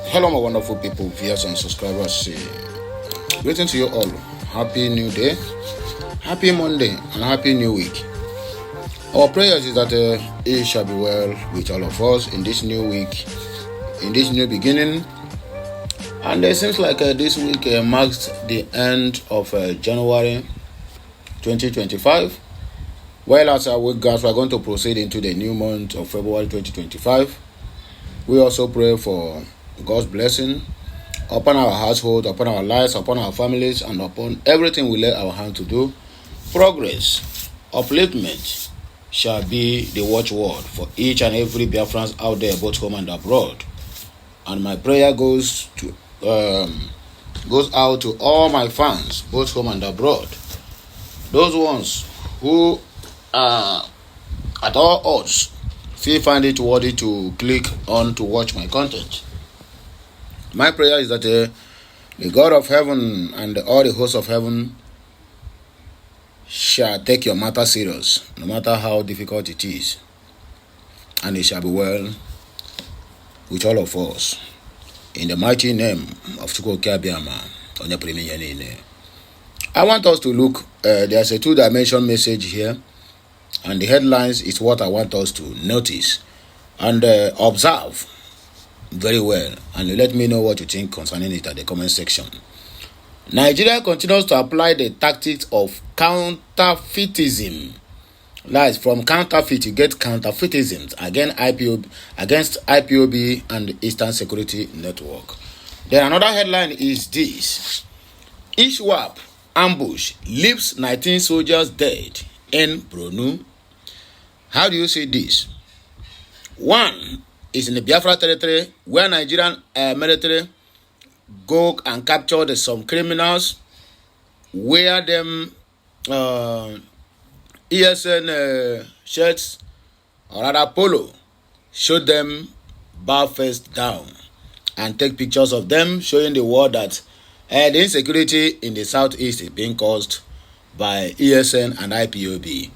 Hello, my wonderful people, viewers and subscribers. Greeting to you all. Happy New Day, Happy Monday, and Happy New Week. Our prayers is that it shall be well with all of us in this new week, in this new beginning. And it seems like this week marks the end of January 2025. Well, as we are going to proceed into the new month of February 2025. We also pray for God's blessing upon our household, upon our lives, upon our families, and upon everything we lay our hand to do. Progress, upliftment shall be the watchword for each and every Biafrans out there, both home and abroad. And my prayer goes out to all my fans, both home and abroad. Those ones who are at all odds still find it worthy to click on to watch my content. My prayer is that the God of heaven and all the hosts of heaven shall take your matter serious, no matter how difficult it is, and it shall be well with all of us. In the mighty name of Echoke, I want us to look. There's a 2-dimension message here, and the headlines is what I want us to notice and observe very well, and let me know what you think concerning it at the comment section. Nigeria continues to apply the tactics of counterfeitism. Lies from counterfeit, you get counterfeitism against IPOB and Eastern Security Network. Then another headline is this: ISWAP ambush leaves 19 soldiers dead in Borno. How do you see this? One is in the Biafra territory, where Nigerian military go and capture some criminals, wear them ESN shirts, or rather polo, show them bar face down, and take pictures of them, showing the world that the insecurity in the southeast is being caused by ESN and IPOB.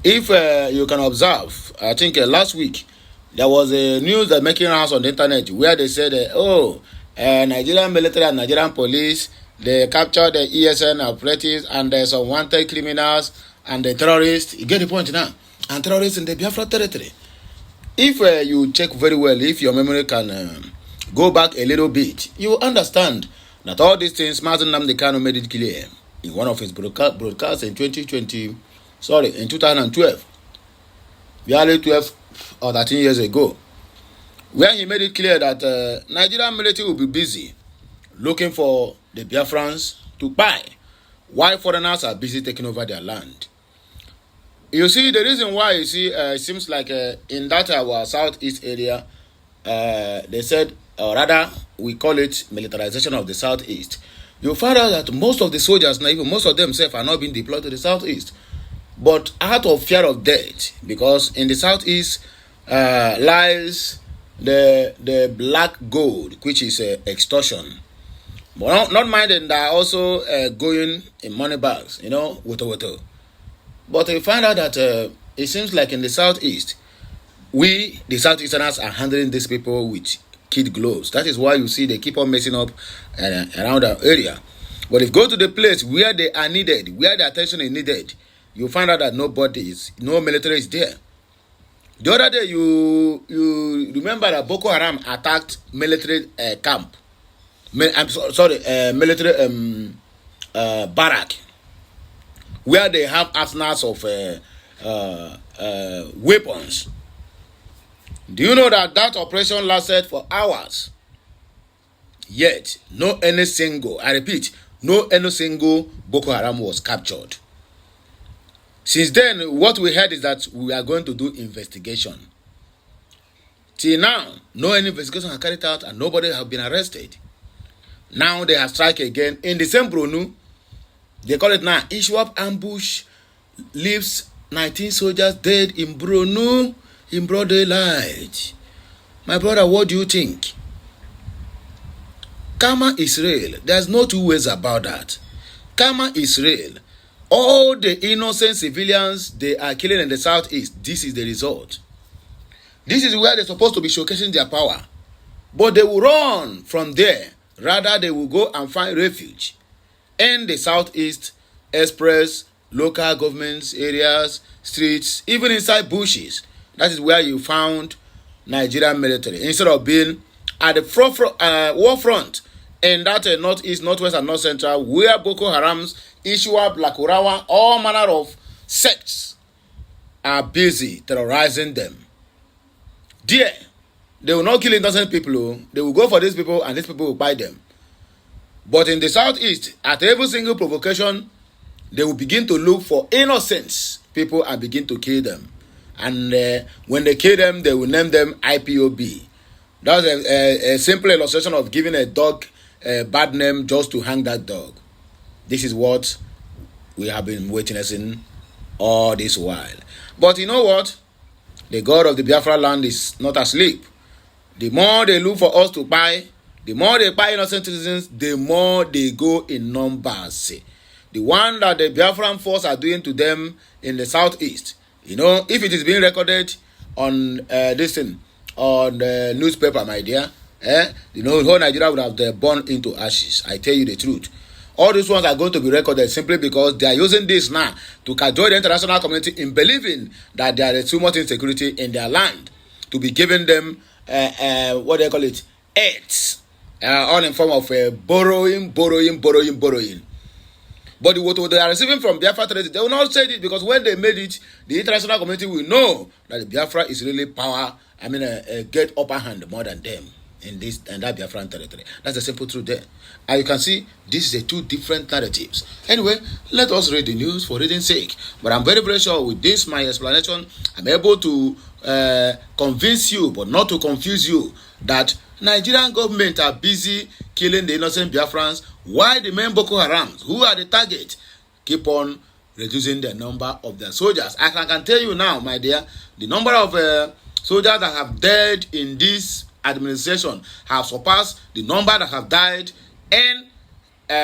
If you can observe, I think last week there was a news that making rounds on the internet where they said, Nigerian military and Nigerian police, they captured the ESN operatives and some wanted criminals and the terrorists. You get the point now? And terrorists in the Biafra territory. If you check very well, if your memory can go back a little bit, you understand that all these things, Mazen Nnamdi Kanu made it clear in one of his broadcasts in 2012, barely 12 or 13 years ago, where he made it clear that Nigerian military will be busy looking for the Biafrans to buy, while foreigners are busy taking over their land. You see, the reason why, it seems like in that our southeast area, they said, or rather, we call it militarization of the southeast. You find out that most of the soldiers, now even most of themselves, are not being deployed to the southeast, but out of fear of death, because in the southeast lies the black gold, which is extortion. But not minding that also going in money bags, woto. But you find out that it seems like in the southeast, we, the southeasterners, are handling these people with kid gloves. That is why you see they keep on messing up around our area. But if you go to the place where they are needed, where the attention is needed, you find out that no military is there. The other day, you remember that Boko Haram attacked military camp. Military barrack, where they have arsenals of weapons. Do you know that operation lasted for hours? Yet, no any single Boko Haram was captured. Since then, what we heard is that we are going to do investigation. Till now, no any investigation has carried out and nobody has been arrested. Now they have strike again in the same Borno. They call it now ISWAP ambush leaves 19 soldiers dead in Borno in broad daylight. My brother, what do you think? Karma is real. There's no two ways about that. Karma is real. All the innocent civilians they are killing in the southeast, this is the result. This is where they're supposed to be showcasing their power. But they will run from there. Rather, they will go and find refuge in the southeast, express, local governments, areas, streets, even inside bushes. That is where you found Nigerian military. Instead of being at the war front in that northeast, northwest, and north central, where Boko Haram's, ISWAP, Lakurawa, all manner of sects are busy terrorizing them. There, they will not kill innocent people. They will go for these people, and these people will buy them. But in the southeast, at every single provocation, they will begin to look for innocent people and begin to kill them. And when they kill them, they will name them IPOB. That's a simple illustration of giving a dog a bad name just to hang that dog. This is what we have been witnessing all this while. But you know what? The God of the Biafra land is not asleep. The more they look for us to buy, the more they buy innocent citizens, the more they go in numbers. The one that the Biafran force are doing to them in the southeast, if it is being recorded on this thing, on the newspaper, my dear, whole Nigeria would have burned into ashes. I tell you the truth. All these ones are going to be recorded simply because they are using this now to cajole the international community in believing that there is too much insecurity in their land, to be giving them what they call it, aids, all in form of borrowing. But what they are receiving from Biafra, they will not say it, because when they made it, the international community will know that the Biafra is really get upper hand more than them in that Biafran territory. That's the simple truth there. And you can see this is two different narratives. Anyway, let us read the news for reading's sake. But I'm very, very sure with this, my explanation, I'm able to convince you, but not to confuse you, that Nigerian government are busy killing the innocent Biafrans, while the main Boko Harams, who are the target, keep on reducing the number of their soldiers. I can tell you now, my dear, the number of soldiers that have died in this administration have surpassed the number that have died in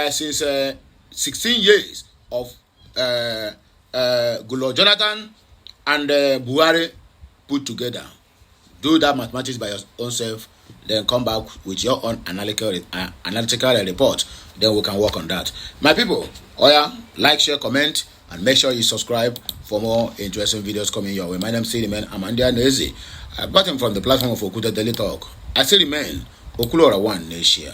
since 16 years of Goodluck Jonathan and Buhari put together. Do that mathematics by your own self, then come back with your own analytical report. Then we can work on that. My people, like, share, comment, and make sure you subscribe for more interesting videos coming your way. My name is Siriman. I'm Andy Anezi. I got him from the platform of Okuda Daily Talk. I still remain Okulora One Nation.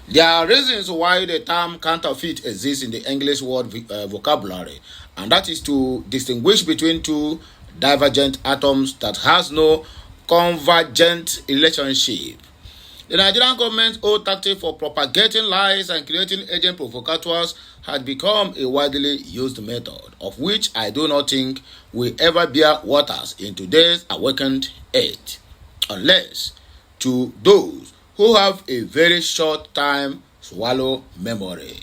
There are reasons why the term counterfeit exists in the English word vocabulary, and that is to distinguish between two divergent atoms that has no convergent relationship. The Nigerian government's old tactic for propagating lies and creating agent provocateurs had become a widely used method, of which I do not think will ever bear waters in today's awakened age, unless to those who have a very short time swallow memory.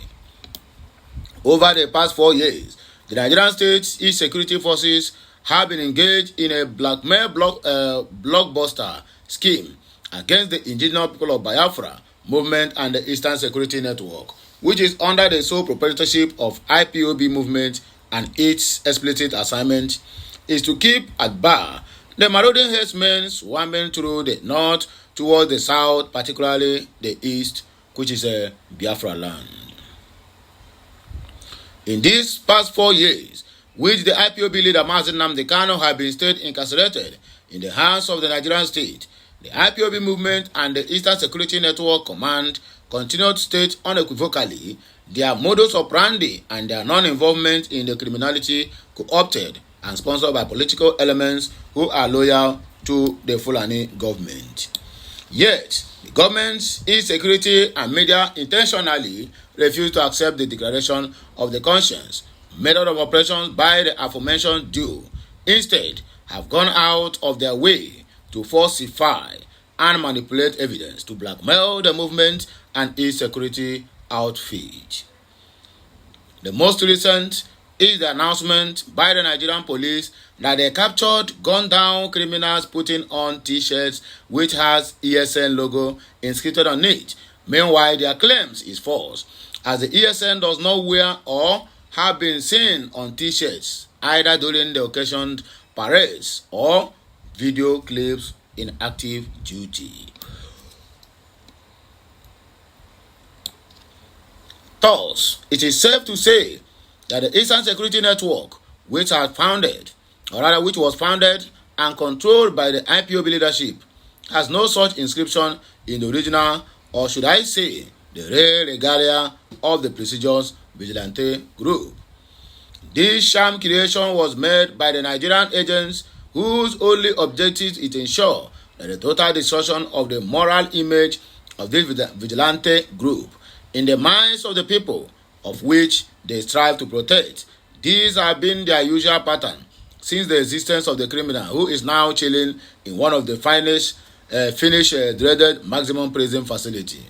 Over the past 4 years, the Nigerian state's security forces have been engaged in a blackmail blockbuster scheme against the indigenous people of Biafra movement and the Eastern Security Network, which is under the sole proprietorship of IPOB movement, and its explicit assignment is to keep at bar the marauding herdsmen swarming through the north towards the south, particularly the east, which is a Biafra land. In these past 4 years, which the IPOB leader Mazen Nnamdi Kanu had been stayed incarcerated in the hands of the Nigerian state, the IPOB movement and the Eastern Security Network Command continued to state unequivocally their modus operandi and their non-involvement in the criminality co-opted and sponsored by political elements who are loyal to the Fulani government. Yet, the government's insecurity and media intentionally refused to accept the declaration of the conscience method of operations by the aforementioned duo. Instead, have gone out of their way to falsify and manipulate evidence to blackmail the movement and its security outfit. The most recent is the announcement by the Nigerian police that they captured gunned-down criminals putting on T-shirts which has ESN logo inscripted on it. Meanwhile, their claims is false, as the ESN does not wear or have been seen on T-shirts either during the occasioned parades or video clips in active duty. Thus, it is safe to say that the Eastern Security Network, which was founded and controlled by the IPOB leadership, has no such inscription in the original, or should I say, the real regalia of the prestigious vigilante group. This sham creation was made by the Nigerian agents whose only objective is to ensure that the total destruction of the moral image of this vigilante group in the minds of the people of which they strive to protect. These have been their usual pattern since the existence of the criminal who is now chilling in one of the finest Finnish dreaded maximum prison facility.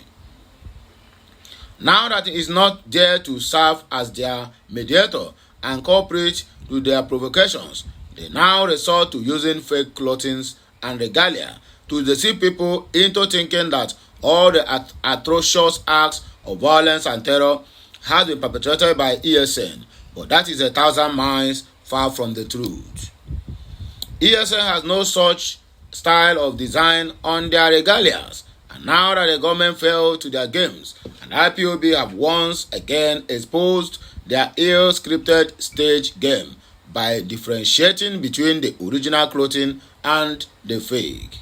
Now that he is not there to serve as their mediator and cooperate to their provocations, they now resort to using fake clothing and regalia to deceive people into thinking that all the atrocious acts of violence and terror have been perpetrated by ESN, but that is 1,000 miles far from the truth. ESN has no such style of design on their regalias, and now that the government fell to their games, and IPOB have once again exposed their ill-scripted stage game by differentiating between the original clothing and the fake.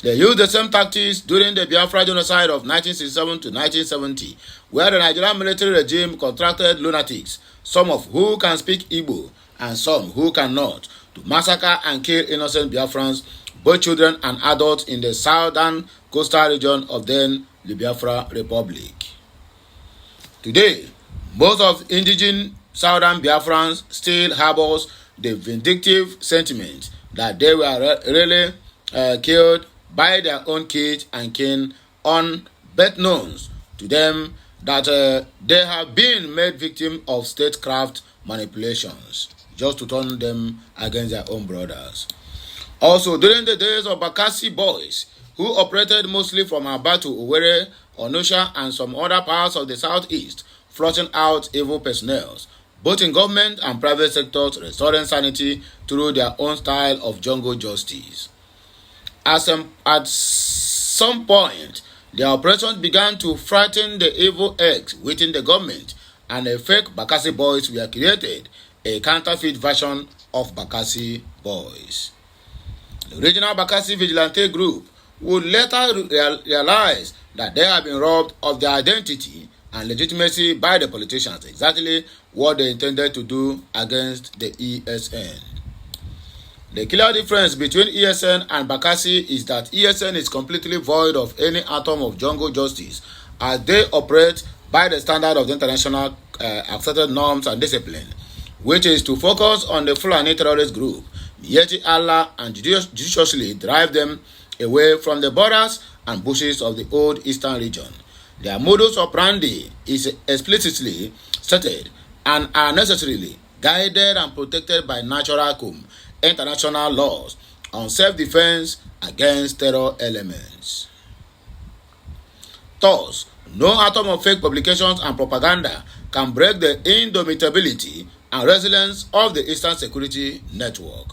They used the same tactics during the Biafra genocide of 1967 to 1970, where the Nigerian military regime contracted lunatics, some of who can speak Igbo and some who cannot, to massacre and kill innocent Biafrans, both children and adults, in the southern coastal region of then the Biafra Republic. Today, most of indigenous southern Biafrans still harbors the vindictive sentiment that they were really killed by their own kids and kin, on bet knowns to them that they have been made victims of statecraft manipulations just to turn them against their own brothers. Also, during the days of Bakassi boys, who operated mostly from Aba to Owerri, Onitsha, and some other parts of the southeast, flushing out evil personnel, both in government and private sectors, restoring sanity through their own style of jungle justice. At some point, the operations began to frighten the evil eggs within the government, and a fake Bakassi boys were created, a counterfeit version of Bakassi boys. The original Bakassi vigilante group would later realize that they have been robbed of their identity and legitimacy by the politicians, exactly what they intended to do against the ESN. The clear difference between ESN and Bakassi is that ESN is completely void of any atom of jungle justice, as they operate by the standard of the international accepted norms and discipline, which is to focus on the Fulani terrorist group, yet Allah, and judiciously drive them away from the borders and bushes of the old eastern region. Their modus operandi is explicitly stated and are necessarily guided and protected by natural international laws on self-defense against terror elements. Thus, no atom of fake publications and propaganda can break the indomitability and resilience of the Eastern Security Network.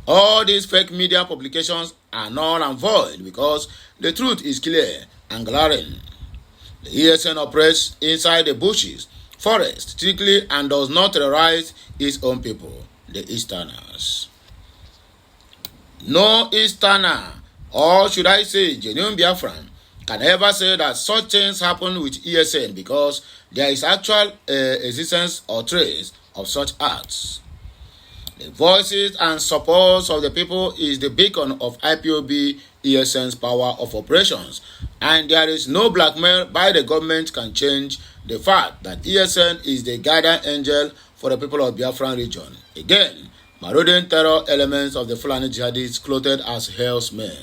All these fake media publications are null and void because the truth is clear and glaring. The ESN operates inside the bushes, forest, strictly, and does not terrorize its own people, the Easterners. No Easterner, or should I say genuine Biafran, can ever say that such things happen with ESN because there is actual existence or trace of such acts. The voices and supports of the people is the beacon of IPOB ESN's power of operations, and there is no blackmail by the government can change the fact that ESN is the guardian angel for the people of Biafran region. Again, marauding terror elements of the Fulani jihadists clothed as hell's men.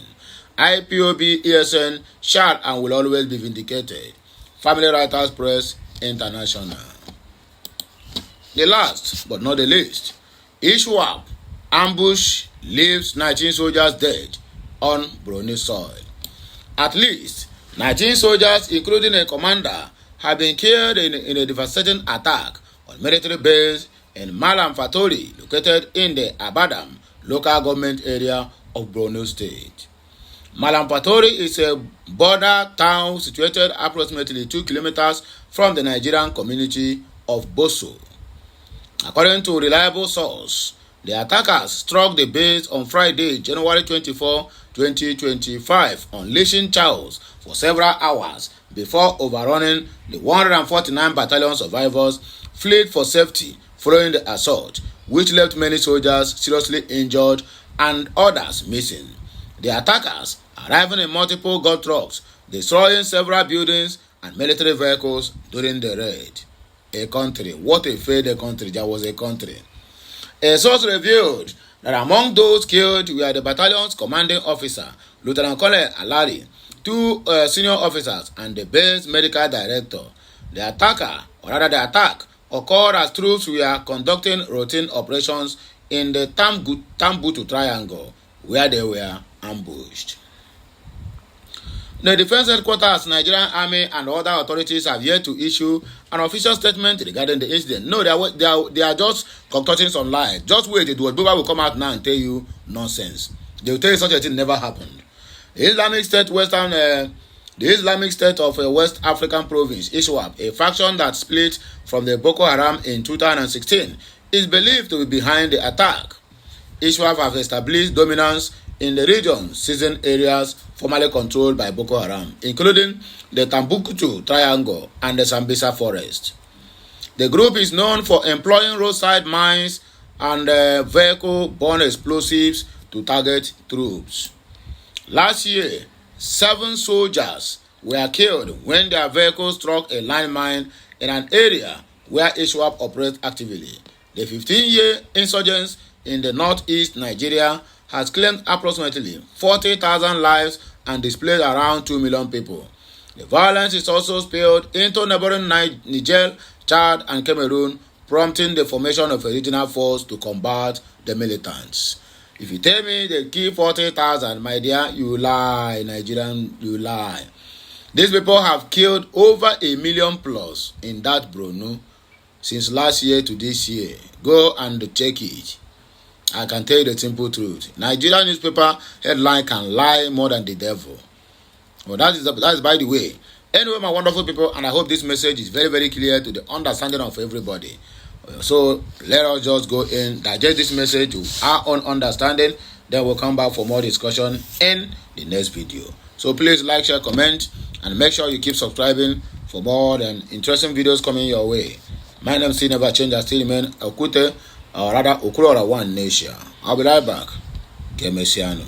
IPOB ESN shall and will always be vindicated. Family Writers Press International. The last but not the least, ISWAP ambush leaves 19 soldiers dead on Brunei soil. At least 19 soldiers, including a commander, have been killed in a devastating attack on military base in Malam Fatori, located in the Abadam local government area of Borno State. Malampatori is a border town situated approximately 2 kilometers from the Nigerian community of Boso. According to a reliable source, the attackers struck the base on Friday, January 24, 2025, unleashing chaos for several hours before overrunning the 149 battalion survivors fled for safety following the assault, which left many soldiers seriously injured and others missing. The attackers arriving in multiple gun trucks, destroying several buildings and military vehicles during the raid. A country. What a failed country. There was a country. A source revealed that among those killed were the battalion's commanding officer, Lieutenant Colonel Alari, two senior officers, and the base medical director. The attack occurred as troops were conducting routine operations in the Tambutu Triangle, where they were ambushed. The Defense Headquarters, Nigerian Army, and other authorities have yet to issue an official statement regarding the incident. No, they are just concocting some lies. Just wait, the Webber will come out now and tell you nonsense. They will tell you such a thing never happened. The Islamic State of a West African province, ISWAP, a faction that split from the Boko Haram in 2016, is believed to be behind the attack. ISWAP have established dominance in the region, seizing areas formerly controlled by Boko Haram, including the Tambukutu Triangle and the Sambisa Forest. The group is known for employing roadside mines and vehicle-borne explosives to target troops. Last year, 7 soldiers were killed when their vehicles struck a landmine in an area where ISWAP operates actively. The 15-year insurgents in the northeast Nigeria has claimed approximately 40,000 lives and displaced around 2 million people. The violence is also spilled into neighboring Niger, Chad, and Cameroon, prompting the formation of a regional force to combat the militants. If you tell me they kill 40,000, my dear, you lie, Nigerian, you lie. These people have killed over 1 million plus in that Borno since last year to this year. Go and check it. I can tell you the simple truth. Nigerian newspaper headline can lie more than the devil. Well, that is by the way. Anyway, my wonderful people, and I hope this message is very, very clear to the understanding of everybody. So let us just go in, digest this message to our own understanding. Then we'll come back for more discussion in the next video. So please like, share, comment, and make sure you keep subscribing for more interesting videos coming your way. My name still never change. I still remain Okute, or rather Okurora One Nation. I'll be right back. Kemesiano.